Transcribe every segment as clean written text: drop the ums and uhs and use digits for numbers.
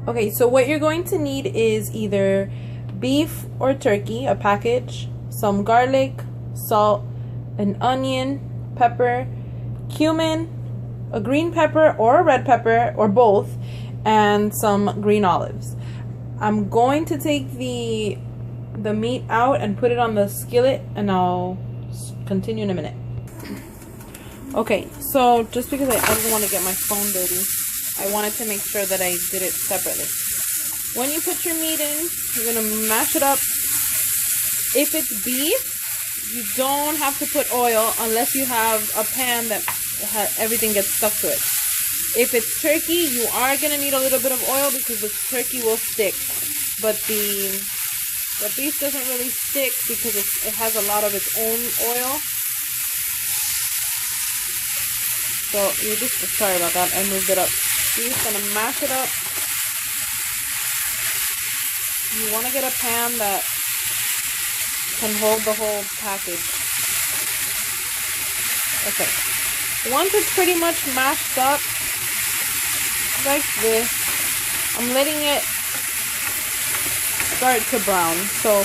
Okay, so what you're going to need is either beef or turkey, a package, some garlic, salt, an onion, pepper, cumin, a green pepper or a red pepper or both, and some green olives. I'm going to take the meat out and put it on the skillet, and I'll continue in a minute. Okay, so just because I didn't want to get my phone dirty, I wanted to make sure that I did it separately. When you put your meat in, you're going to mash it up. If it's beef, you don't have to put oil unless you have a pan that everything gets stuck to it. If it's turkey, you are going to need a little bit of oil because the turkey will stick. But the beef doesn't really stick because it has a lot of its own oil. So you just, sorry about that, I moved it up. You're just going to mash it up. You want to get a pan that can hold the whole package. Okay. Once it's pretty much mashed up, like this, I'm letting it start to brown. So,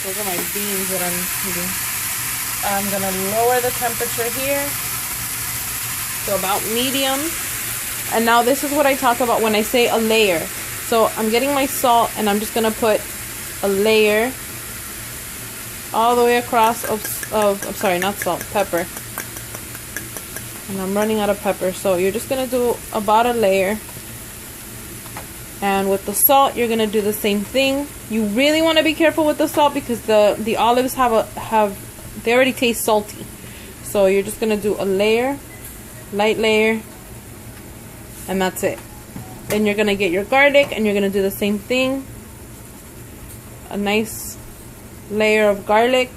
those are my beans that I'm eating. I'm going to lower the temperature here to about medium. And now this is what I talk about when I say a layer. So I'm getting my salt and I'm just going to put a layer all the way across I'm sorry, not salt, pepper. And I'm running out of pepper. So you're just going to do about a layer. And with the salt, you're going to do the same thing. You really want to be careful with the salt because the olives they already taste salty. So you're just going to do a layer, light layer, and that's it. Then you're going to get your garlic and you're going to do the same thing. A nice layer of garlic.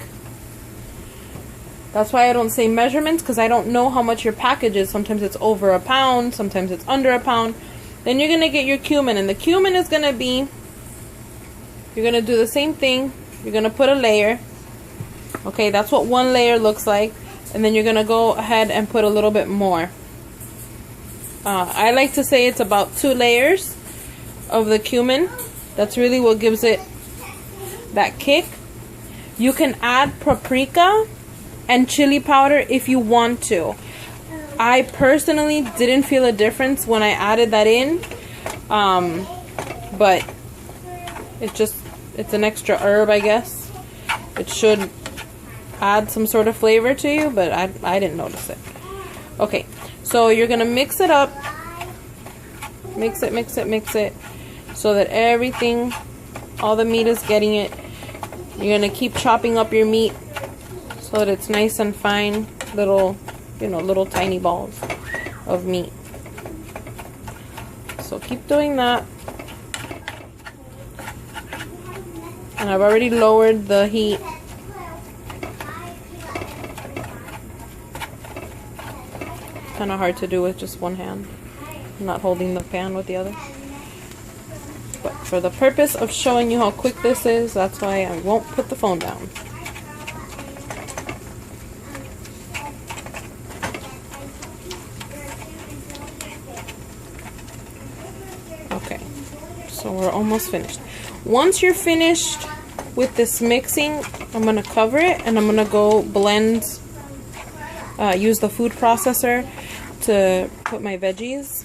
That's why I don't say measurements, because I don't know how much your package is. Sometimes it's over a pound, sometimes it's under a pound. Then you're going to get your cumin, and the cumin is going to be, you're going to do the same thing. You're going to put a layer. Okay, that's what one layer looks like. And then you're going to go ahead and put a little bit more. I like to say it's about 2 layers of the cumin. That's really what gives it that kick. You can add paprika and chili powder if you want to. I personally didn't feel a difference when I added that in. But it's an extra herb, I guess. It should add some sort of flavor to you, but I didn't notice it. Okay, so you're gonna mix it up. Mix it so that everything, all the meat is getting it. You're gonna keep chopping up your meat so that it's nice and fine, little tiny balls of meat. So keep doing that. And I've already lowered the heat. Kind of hard to do with just one hand. I'm not holding the pan with the other. But for the purpose of showing you how quick this is, that's why I won't put the phone down. Okay, so we're almost finished. Once you're finished with this mixing, I'm going to cover it and I'm going to go blend, use the food processor to put my veggies.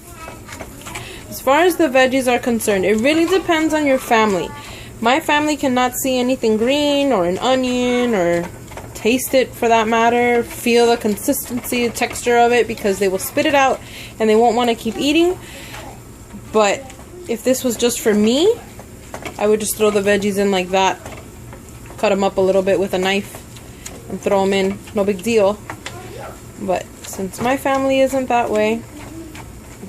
As far as the veggies are concerned, it really depends on your family. My family cannot see anything green or an onion or taste it for that matter, feel the consistency, the texture of it, because they will spit it out and they won't want to keep eating. But if this was just for me, I would just throw the veggies in like that, cut them up a little bit with a knife and throw them in, no big deal. But since my family isn't that way,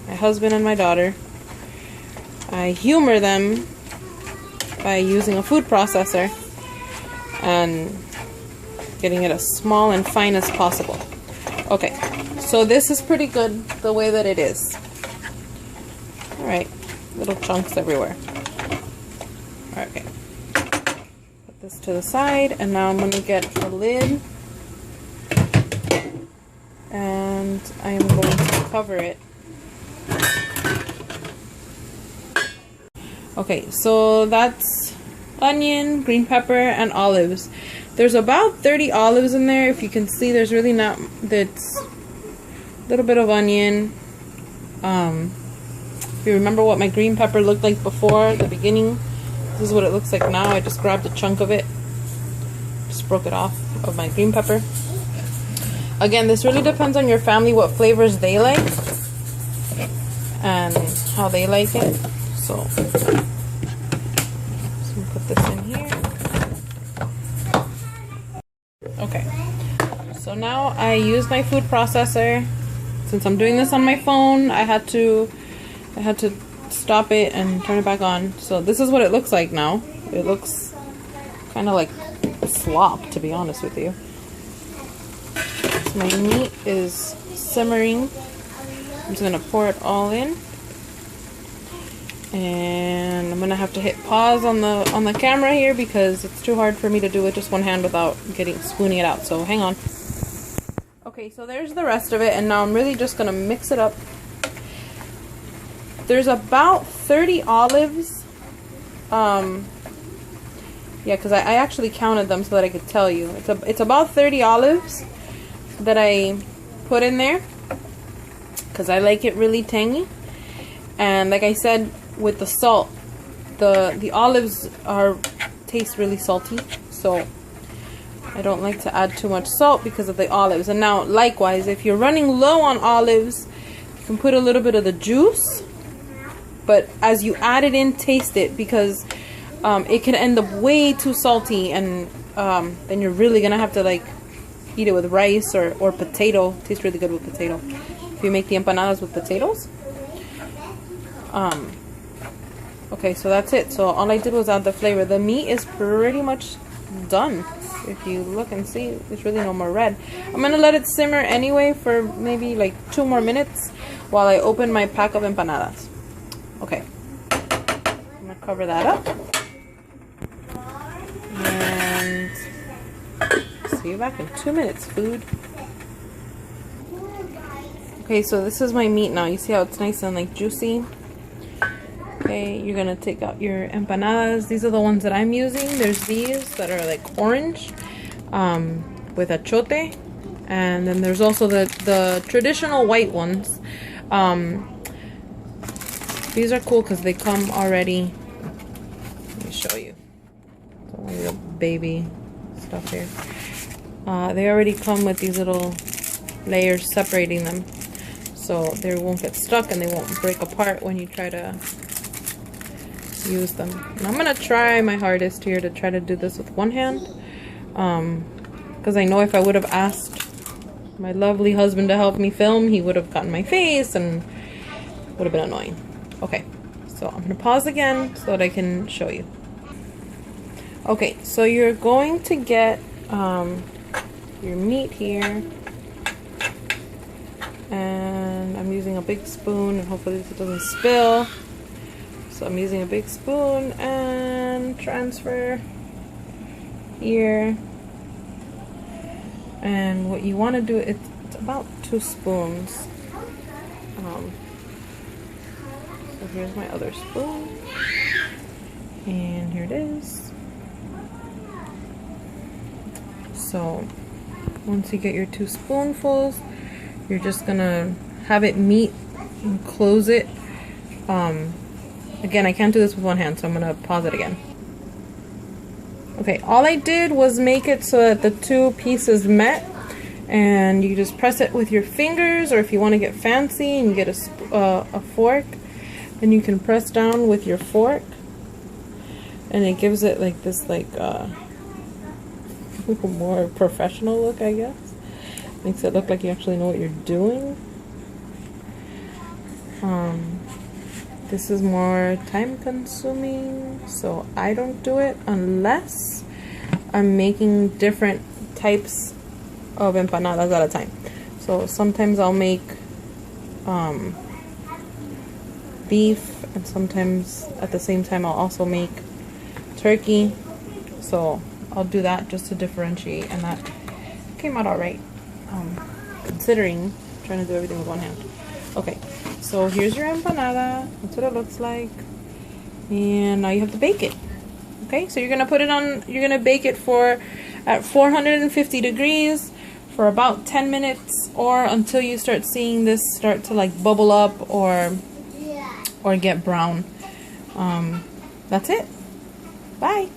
my husband and my daughter, I humor them by using a food processor and getting it as small and fine as possible. Okay, so this is pretty good the way that it is. Alright, little chunks everywhere. Okay, put this to the side, and now I'm going to get a lid and I am going to cover it Okay, so that's onion, green pepper, and olives. There's about 30 olives in there. If you can see, there's really not, that's a little bit of onion. If you remember what my green pepper looked like before at the beginning, this is what it looks like now. I just grabbed a chunk of it, just broke it off of my green pepper. Again, this really depends on your family, what flavors they like and how they like it. So put this in here. Okay, so now I use my food processor. Since I'm doing this on my phone, I had to stop it and turn it back on. So this is what it looks like now. It looks kind of like slop, to be honest with you. So my meat is simmering. I'm just gonna pour it all in. And I'm gonna have to hit pause on the camera here because it's too hard for me to do with just one hand without spooning it out. So hang on. Okay, so there's the rest of it, and now I'm really just gonna mix it up. There's about 30 olives. Yeah, because I actually counted them so that I could tell you. It's about 30 olives that I put in there because I like it really tangy. And like I said, with the salt, the olives taste really salty, so I don't like to add too much salt because of the olives. And now likewise, if you're running low on olives, you can put a little bit of the juice, but as you add it in, taste it, because it can end up way too salty, and then you're really gonna have to like eat it with rice or potato. It tastes really good with potato if you make the empanadas with potatoes. Okay, so that's it. So all I did was add the flavor. The meat is pretty much done. If you look and see, there's really no more red. I'm gonna let it simmer anyway for maybe like 2 more minutes while I open my pack of empanadas. Okay, I'm gonna cover that up and see you back in 2 minutes, food. Okay, so this is my meat now. You see how it's nice and like juicy? Okay, you're gonna take out your empanadas. These are the ones that I'm using. There's these that are like orange with achote, and then there's also the traditional white ones. These are cool because they come already. Let me show you. It's only the baby stuff here. They already come with these little layers separating them, so they won't get stuck and they won't break apart when you try to use them. And I'm gonna try my hardest here to try to do this with one hand, because I know if I would have asked my lovely husband to help me film, he would have gotten my face and would have been annoying. Okay, so I'm gonna pause again so that I can show you. Okay, so you're going to get your meat here, and I'm using a big spoon, and hopefully this doesn't spill. So I'm using a big spoon and transfer here. And what you want to do, it's about 2 spoons. So here's my other spoon. And here it is. So once you get your 2 spoonfuls, you're just gonna have it meet and close it. Again, I can't do this with one hand, so I'm gonna pause it again. Okay, all I did was make it so that the 2 pieces met, and you just press it with your fingers, or if you want to get fancy and get a fork, then you can press down with your fork, and it gives it like this more professional look, I guess. Makes it look like you actually know what you're doing. This is more time consuming, so I don't do it unless I'm making different types of empanadas at a time. So sometimes I'll make beef, and sometimes at the same time I'll also make turkey. So I'll do that just to differentiate, and that came out alright, considering trying to do everything with one hand. Okay, so here's your empanada. That's what it looks like. And now you have to bake it. Okay, so you're gonna put it on, you're gonna bake it for at 450 degrees for about 10 minutes, or until you start seeing this start to like bubble up or get brown. That's it. Bye.